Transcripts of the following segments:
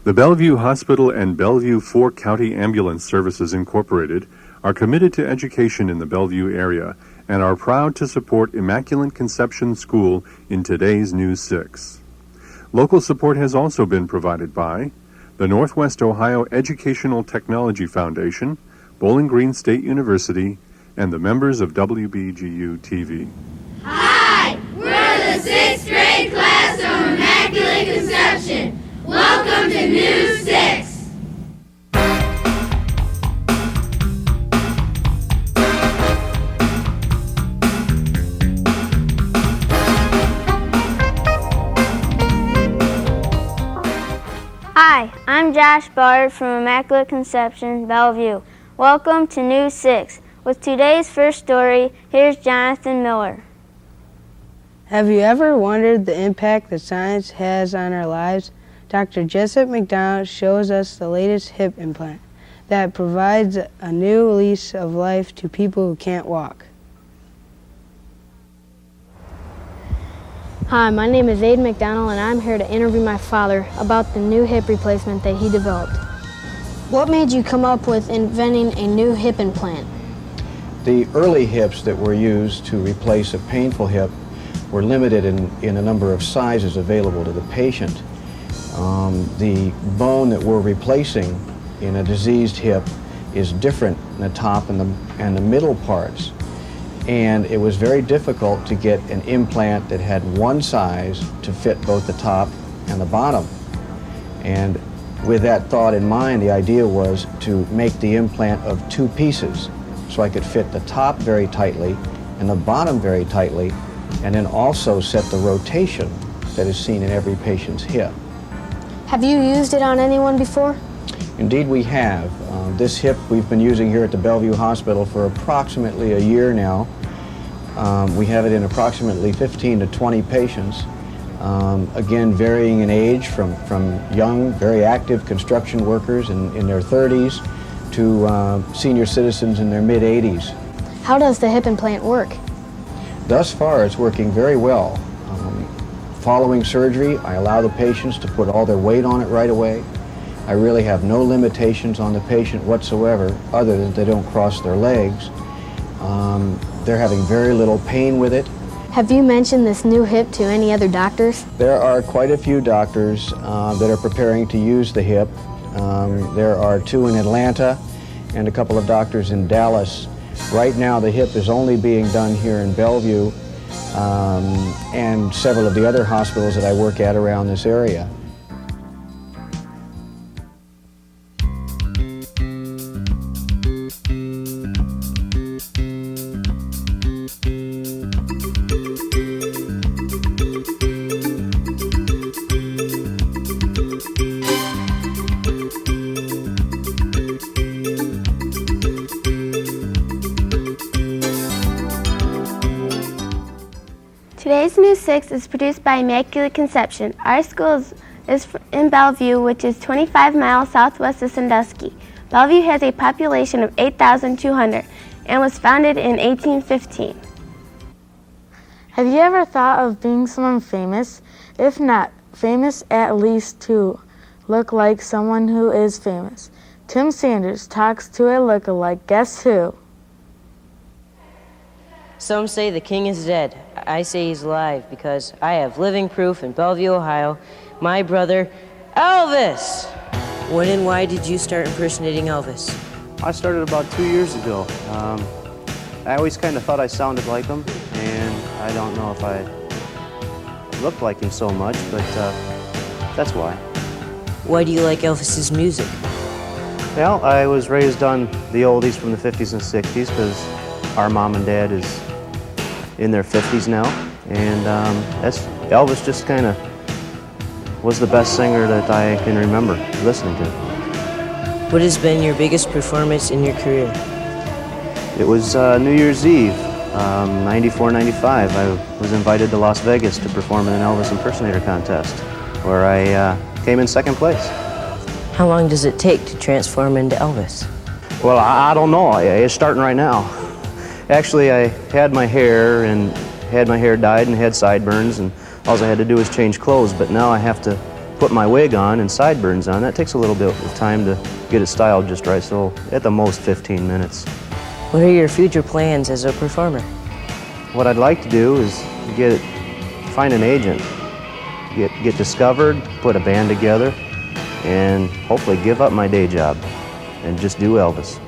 The Bellvue Hospital and Bellvue 4-County Ambulance Services Incorporated are committed to education in the Bellvue area and are proud to support Immaculate Conception School in today's News 6. Local support has also been provided by the Northwest Ohio Educational Technology Foundation, Bowling Green State University, and the members of WBGU-TV. Hi, we're the 6th grade class from Immaculate Conception. Welcome to News 6. Hi, I'm Josh Bard from Immaculate Conception, Bellvue. Welcome to News 6. With today's first story, here's Jonathan Miller. Have you ever wondered the impact that science has on our lives? Dr. Jessup McDonald shows us the latest hip implant that provides a new lease of life to people who can't walk. Hi, my name is Aiden McDonald and I'm here to interview my father about the new hip replacement that he developed. What made you come up with inventing a new hip implant? The early hips that were used to replace a painful hip were limited in a number of sizes available to the patient. The bone that we're replacing in a diseased hip is different in the top and the middle parts. And it was very difficult to get an implant that had one size to fit both the top and the bottom. And with that thought in mind, the idea was to make the implant of two pieces so I could fit the top very tightly and the bottom very tightly, and then also set the rotation that is seen in every patient's hip. Have you used it on anyone before? Indeed we have. This hip we've been using here at the Bellvue Hospital for approximately a year now. We have it in approximately 15 to 20 patients, again varying in age from young, very active construction workers in their 30s to senior citizens in their mid-80s. How does the hip implant work? Thus far it's working very well. Following surgery, I allow the patients to put all their weight on it right away. I really have no limitations on the patient whatsoever, other than they don't cross their legs. They're having very little pain with it. Have you mentioned this new hip to any other doctors? There are quite a few doctors that are preparing to use the hip. There are 2 in Atlanta and a couple of doctors in Dallas. Right now the hip is only being done here in Bellvue and several of the other hospitals that I work at around this area. Today's News 6 is produced by Immaculate Conception. Our school is in Bellvue, which is 25 miles southwest of Sandusky. Bellvue has a population of 8,200 and was founded in 1815. Have you ever thought of being someone famous? If not famous, at least to look like someone who is famous. Tim Sanders talks to a look-alike. Guess who? Some say the king is dead. I say he's alive because I have living proof in Bellvue, Ohio. My brother, Elvis! When and why did you start impersonating Elvis? I started about 2 years ago. I always kind of thought I sounded like him, and I don't know if I looked like him so much, but that's why. Why do you like Elvis's music? Well, I was raised on the oldies from the 50s and 60s because our mom and dad is in their 50s now, and Elvis just kind of was the best singer that I can remember listening to. What has been your biggest performance in your career? It was New Year's Eve, 94, 95. I was invited to Las Vegas to perform in an Elvis impersonator contest, where I came in second place. How long does it take to transform into Elvis? Well, I don't know. It's starting right now. Actually, I had my hair dyed and had sideburns, and all I had to do was change clothes, but now I have to put my wig on and sideburns on, that takes a little bit of time to get it styled just right, so at the most 15 minutes. What are your future plans as a performer? What I'd like to do is find an agent, get discovered, put a band together, and hopefully give up my day job and just do Elvis.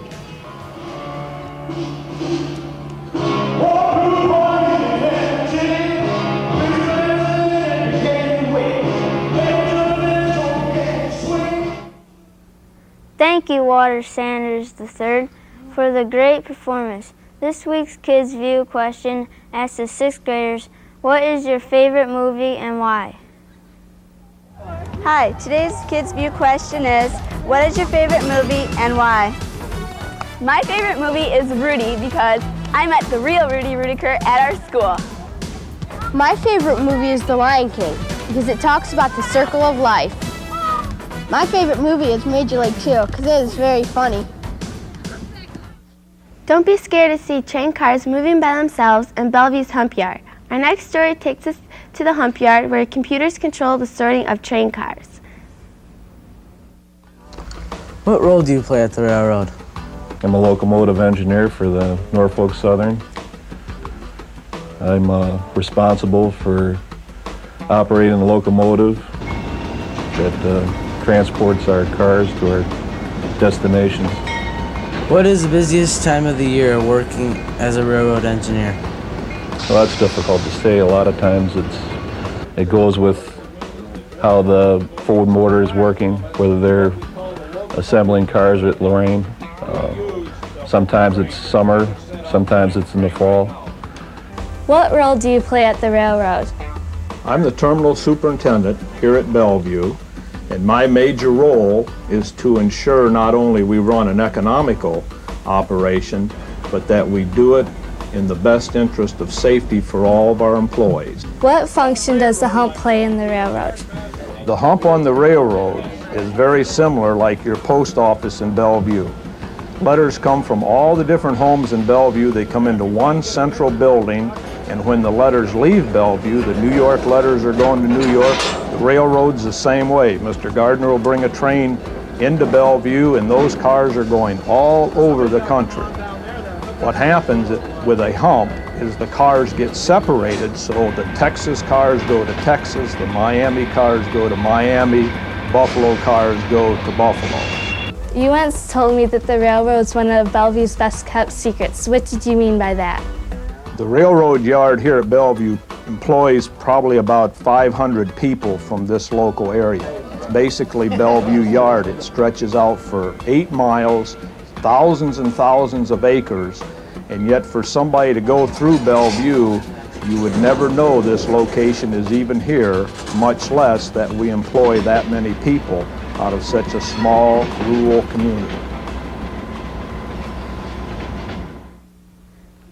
Thank you, Walter Sanders III, for the great performance. This week's Kids View question asks the 6th graders, what is your favorite movie and why? Hi, today's Kids View question is, what is your favorite movie and why? My favorite movie is Rudy because I met the real Rudy Rudiker at our school. My favorite movie is The Lion King because it talks about the circle of life. My favorite movie is Major League 2 because it is very funny. Don't be scared to see train cars moving by themselves in Bellevue's hump yard. Our next story takes us to the hump yard where computers control the sorting of train cars. What role do you play at the railroad? I'm a locomotive engineer for the Norfolk Southern. I'm responsible for operating the locomotive that transports our cars to our destinations. What is the busiest time of the year working as a railroad engineer? Well, that's difficult to say. A lot of times it goes with how the forward motor is working, whether they're assembling cars at Lorraine. Sometimes it's summer, sometimes it's in the fall. What role do you play at the railroad? I'm the terminal superintendent here at Bellvue, and my major role is to ensure not only we run an economical operation, but that we do it in the best interest of safety for all of our employees. What function does the hump play in the railroad? The hump on the railroad is very similar like your post office in Bellevue. Letters come from all the different homes in Bellevue. They come into one central building, and when the letters leave Bellevue, the New York letters are going to New York. The railroad's the same way. Mr. Gardner will bring a train into Bellevue, and those cars are going all over the country. What happens with a hump is the cars get separated, so the Texas cars go to Texas, the Miami cars go to Miami, Buffalo cars go to Buffalo. You once told me that the railroad's one of Bellevue's best kept secrets. What did you mean by that? The railroad yard here at Bellevue employs probably about 500 people from this local area. It's basically Bellevue Yard. It stretches out for 8 miles, thousands and thousands of acres, and yet for somebody to go through Bellevue, you would never know this location is even here, much less that we employ that many people out of such a small rural community.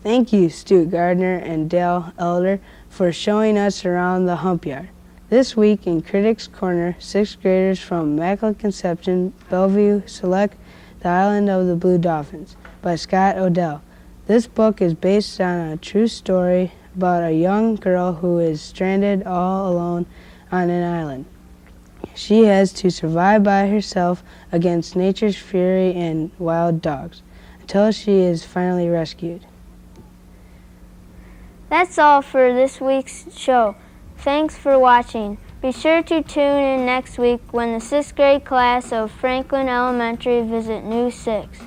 Thank you, Stu Gardner and Dale Elder, for showing us around the hump yard. This week in Critics Corner, 6th graders from Immacuate Conception, Bellevue select The Island of the Blue Dolphins by Scott Odell. This book is based on a true story about a young girl who is stranded all alone on an island. She has to survive by herself against nature's fury and wild dogs until she is finally rescued. That's all for this week's show. Thanks for watching. Be sure to tune in next week when the 6th grade class of Franklin Elementary visit New 6.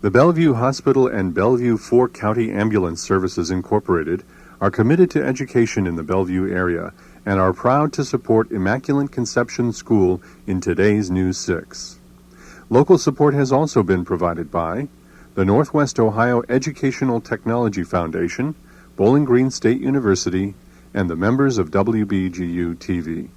The Bellevue Hospital and Bellevue 4-County Ambulance Services Incorporated are committed to education in the Bellevue area and are proud to support Immaculate Conception School in today's News 6. Local support has also been provided by the Northwest Ohio Educational Technology Foundation, Bowling Green State University, and the members of WBGU TV.